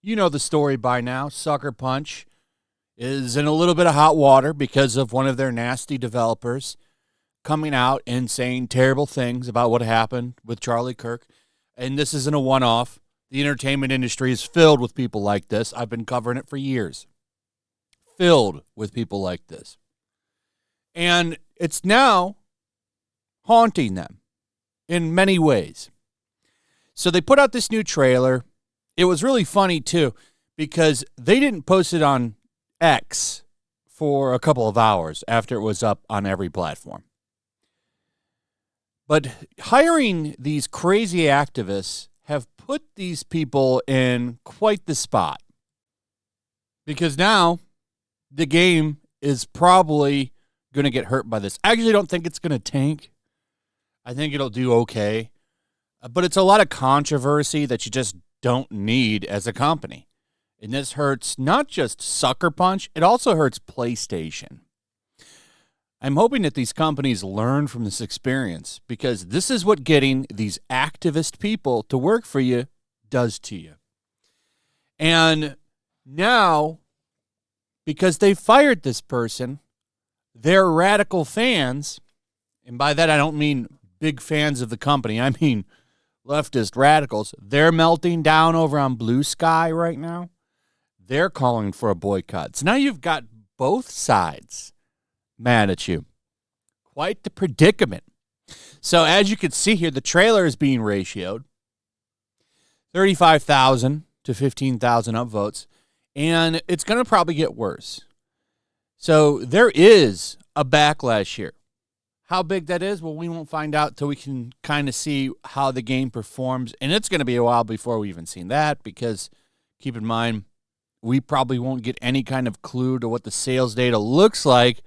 You know the story by now. Sucker Punch is in a little bit of hot water because of one of their nasty developers coming out and saying terrible things about what happened with Charlie Kirk. And this isn't a one-off. The entertainment industry is filled with people like this. I've been covering it for years. Filled with people like this. And it's now haunting them in many ways. So they put out this new trailer. It was really funny, too, because they didn't post it on X for a couple of hours after it was up on every platform. But hiring these crazy activists have put these people in quite the spot. Because now the game is probably going to get hurt by this. I actually don't think it's going to tank. I think it'll do okay. But it's a lot of controversy that you just don't need as a company. And this hurts not just Sucker Punch, it also hurts PlayStation. I'm hoping that these companies learn from this experience, because this is what getting these activist people to work for you does to you. And now, because they fired this person, their radical fans, and by that I don't mean big fans of the company, I mean leftist radicals, they're melting down over on Blue Sky right now. They're calling for a boycott. So now you've got both sides mad at you. Quite the predicament. So as you can see here, the trailer is being ratioed. 35,000 to 15,000 upvotes. And it's going to probably get worse. So there is a backlash here. How big that is, well, we won't find out till we can kind of see how the game performs. And it's going to be a while before we even seen that, because keep in mind, we probably won't get any kind of clue to what the sales data looks like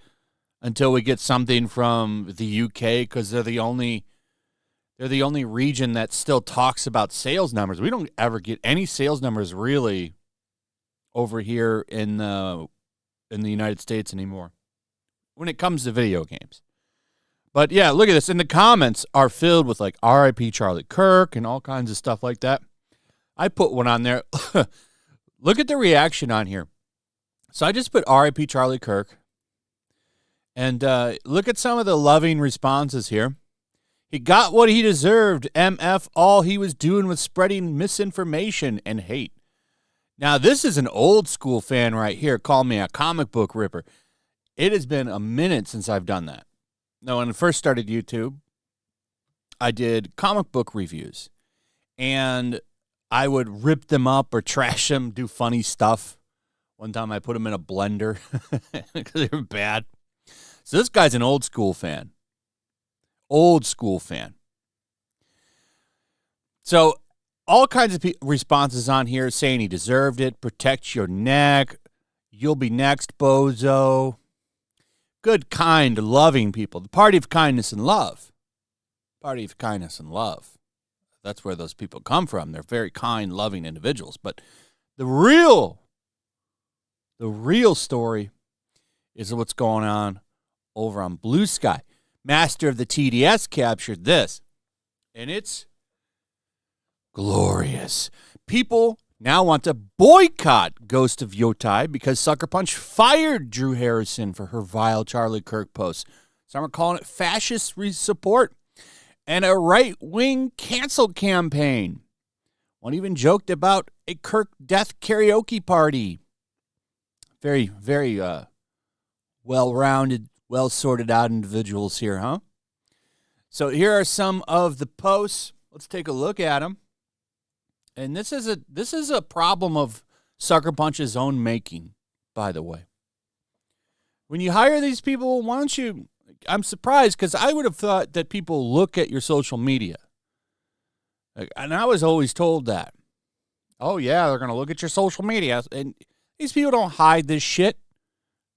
until we get something from the UK, because they're the only region that still talks about sales numbers. We don't ever get any sales numbers really over here in the United States anymore when it comes to video games. But yeah, look at this. And the comments are filled with like RIP Charlie Kirk and all kinds of stuff like that. I put one on there. Look at the reaction on here. So I just put RIP Charlie Kirk. And look at some of the loving responses here. He got what he deserved. MF, all he was doing was spreading misinformation and hate. Now, this is an old school fan right here. Call me a comic book ripper. It has been a minute since I've done that. Now, when I first started YouTube, I did comic book reviews. And I would rip them up or trash them, do funny stuff. One time I put them in a blender because they were bad. So this guy's an old school fan. Old school fan. So all kinds of responses on here saying he deserved it. Protect your neck. You'll be next, bozo. Good, kind, loving people. The party of kindness and love. Party of kindness and love. That's where those people come from. They're very kind, loving individuals. But the real story is what's going on over on Blue Sky. Master of the TDS captured this, and it's glorious. People now want to boycott Ghost of Yotei because Sucker Punch fired Drew Harrison for her vile Charlie Kirk posts. Some are calling it fascist support and a right-wing cancel campaign. One even joked about a Kirk death karaoke party. Very, very well-rounded, well-sorted out individuals here, huh? So here are some of the posts. Let's take a look at them. And this is a problem of Sucker Punch's own making, by the way. When you hire these people, why don't you... I'm surprised, because I would have thought that people look at your social media. And I was always told that. Oh, yeah, they're going to look at your social media. And these people don't hide this shit.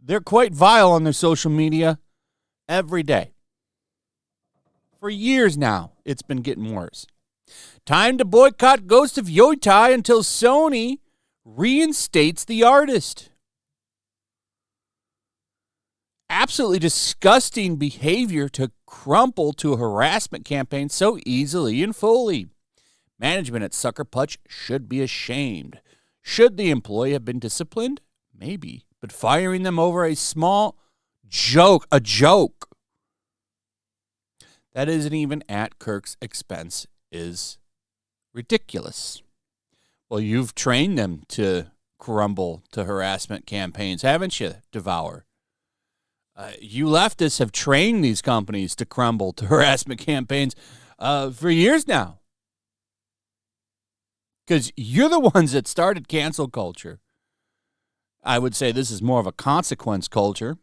They're quite vile on their social media every day. For years now, it's been getting worse. Time to boycott Ghost of Yotei until Sony reinstates the artist. absolutely disgusting behavior to crumple to a harassment campaign so easily and fully. Management at Sucker Punch should be ashamed. Should the employee have been disciplined? Maybe. But firing them over a small joke, that isn't even at Kirk's expense, is ridiculous. Well, you've trained them to crumble to harassment campaigns, haven't you, Devour? You leftists have trained these companies to crumble to harassment campaigns for years now. Because you're the ones that started cancel culture. I would say this is more of a consequence culture.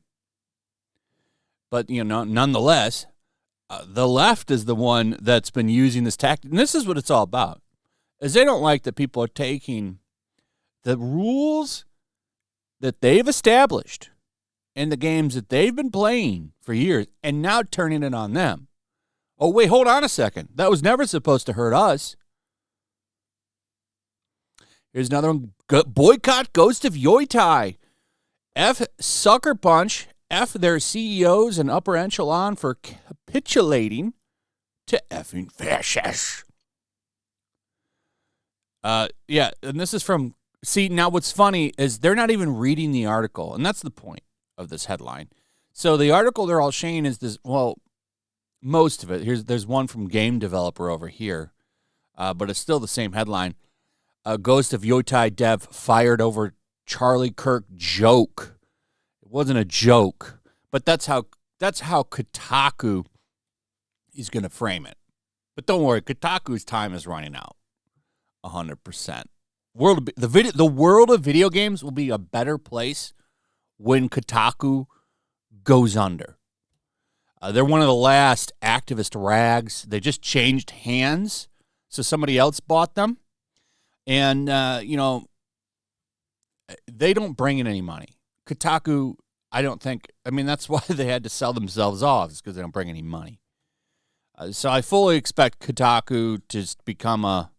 But, nonetheless, the left is the one that's been using this tactic. And this is what it's all about. Is they don't like that people are taking the rules that they've established in the games that they've been playing for years and now turning it on them. Oh, wait, hold on a second. That was never supposed to hurt us. Here's another one. Boycott Ghost of Yotei. F Sucker Punch. F their CEOs and upper echelon for capitulating to effing fascists. Yeah, and this is from... See, now what's funny is they're not even reading the article, and that's the point of this headline. So the article they're all sharing is this, well, most of it. There's one from Game Developer over here, but it's still the same headline. Ghost of Yotei dev fired over Charlie Kirk joke. It wasn't a joke, but that's how Kotaku is going to frame it. But don't worry, Kotaku's time is running out. 100%. The world of video games will be a better place when Kotaku goes under. They're one of the last activist rags. They just changed hands, so somebody else bought them. And, they don't bring in any money. Kotaku, that's why they had to sell themselves off, is because they don't bring any money. So I fully expect Kotaku to just become a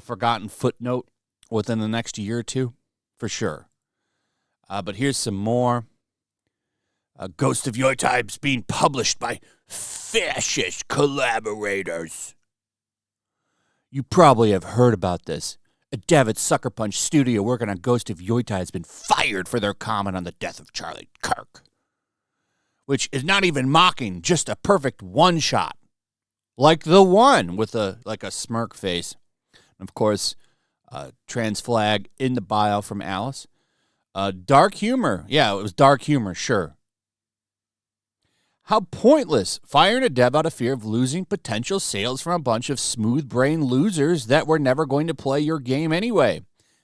forgotten footnote within the next year or two, for sure. But here's some more. Ghost of Yotei is being published by fascist collaborators. You probably have heard about this. A dev at Sucker Punch Studio working on Ghost of Yotei has been fired for their comment on the death of Charlie Kirk, which is not even mocking, just a perfect one-shot, like the one with a smirk face. And of course, trans flag in the bio from Alice. Dark humor. Yeah, it was dark humor, sure. How pointless. Firing a dev out of fear of losing potential sales from a bunch of smooth-brained losers that were never going to play your game anyway.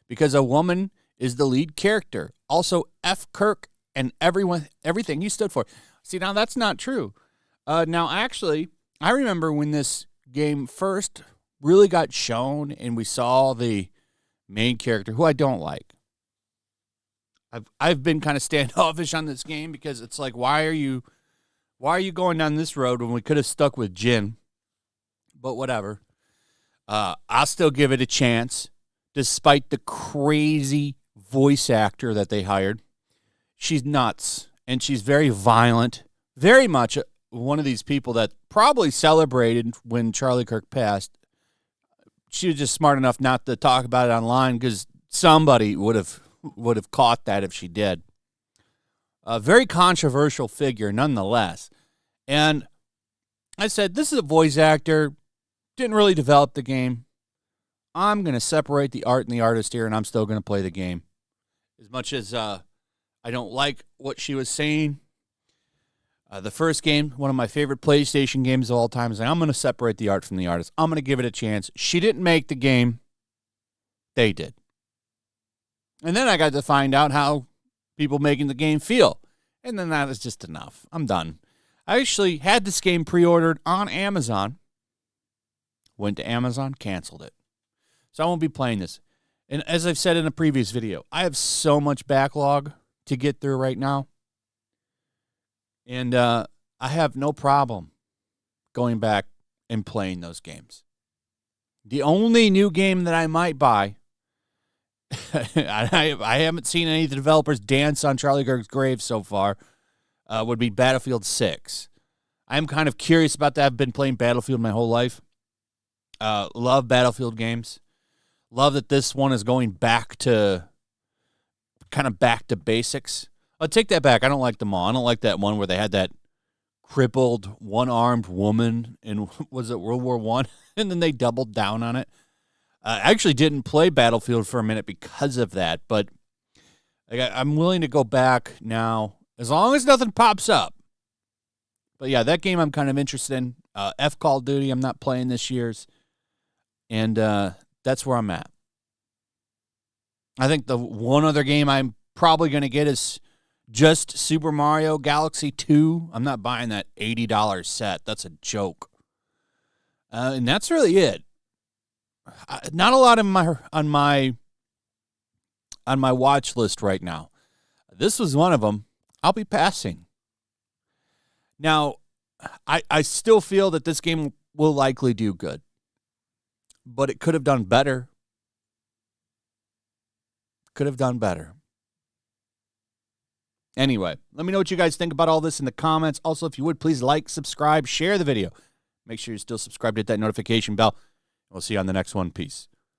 Because a woman is the lead character. Also, F. Kirk and everything he stood for. See, now that's not true. Now, actually, I remember when this game first really got shown and we saw the main character, who I don't like. I've been kind of standoffish on this game because it's like, why are you going down this road when we could have stuck with Jin? But whatever. I'll still give it a chance, despite the crazy voice actor that they hired. She's nuts, and she's very violent. Very much one of these people that probably celebrated when Charlie Kirk passed. She was just smart enough not to talk about it online because somebody would have caught that if she did. A very controversial figure nonetheless. And I said, this is a voice actor, didn't really develop the game. I'm going to separate the art and the artist here, and I'm still going to play the game. As much as I don't like what she was saying, the first game, one of my favorite PlayStation games of all time, is like, I'm going to separate the art from the artist. I'm going to give it a chance. She didn't make the game. They did. And then I got to find out how people making the game feel. And then that is just enough. I'm done. I actually had this game pre-ordered on Amazon. Went to Amazon, canceled it. So I won't be playing this. And as I've said in a previous video, I have so much backlog to get through right now. And I have no problem going back and playing those games. The only new game that I might buy, I haven't seen any of the developers dance on Charlie Kirk's grave so far. would be Battlefield 6. I'm kind of curious about that. I've been playing Battlefield my whole life. Love Battlefield games. Love that this one is going back to basics. I'll take that back. I don't like them all. I don't like that one where they had that crippled, one-armed woman in, was it World War I? And then they doubled down on it. I actually didn't play Battlefield for a minute because of that, but I'm willing to go back now as long as nothing pops up. But yeah, that game I'm kind of interested in. Call of Duty I'm not playing this year's. And that's where I'm at. I think the one other game I'm probably going to get is just Super Mario Galaxy 2. I'm not buying that $80 set. That's a joke. And that's really it. Not a lot on my watch list right now. This was one of them. I'll be passing. Now, I still feel that this game will likely do good, but it could have done better. Could have done better. Anyway, let me know what you guys think about all this in the comments. Also, if you would, please like, subscribe, share the video. Make sure you're still subscribed, hit that notification bell. We'll see you on the next one. Peace.